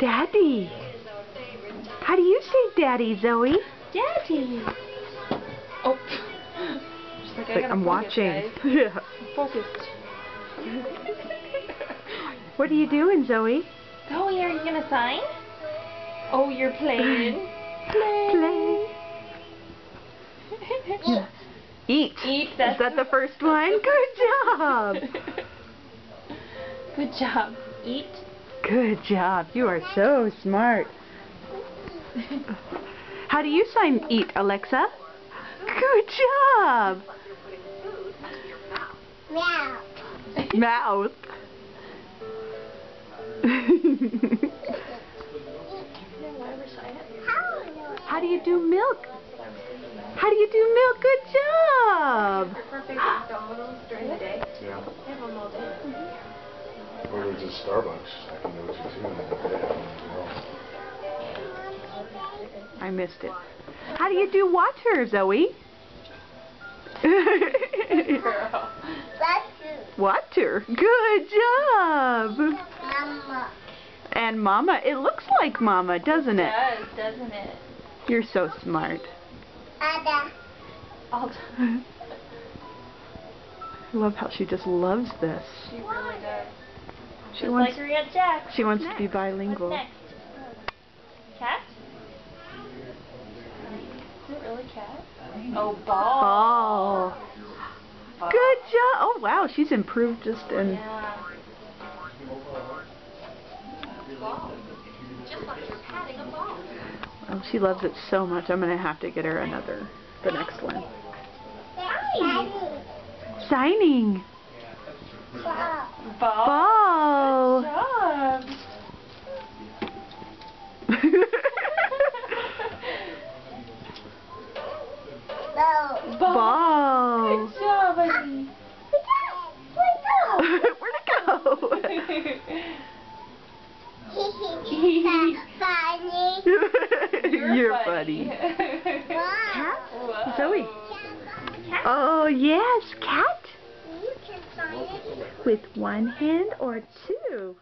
Daddy. How do you say daddy, Zoe? Daddy. Oh. She's like, I gotta I'm focus, watching. guys. Yeah. Focused. What are you doing, Zoe? Zoe, are you gonna sign? Oh, you're playing. Play. Eat. Eat. Is that the first one? Good job. Good job. Eat. Good job. You are so smart. How do you sign eat, Alexa? Good job. Meow. Mouth. How do you do milk? How do you do milk? Good job. During the day. Yeah. I have them all day. Or there's a Starbucks. I can go to too. I missed it. How do you do water, Zoe? Water. Good job. Mama. And Mama. It looks like Mama, doesn't it? It does, doesn't it? You're so smart. Ada. All I love how she just loves this. She really does. She Just wants. like her Aunt Jack. She wants to What's be next? bilingual. What's next? Cat? Is it really cat? Oh, ball. Ball. Good job. Oh wow, she's improved just in. Yeah. Ball. Just like you're patting a ball. Oh, she loves it so much. I'm gonna have to get her the next one. Signing. Ball. Ball. Ball. Good job. Ball. Ball. Good job, buddy. Where'd it go? Funny. You're funny. Cat? Whoa. Zoe. Cat? Oh yes, cat. You can sign it. With one hand or two?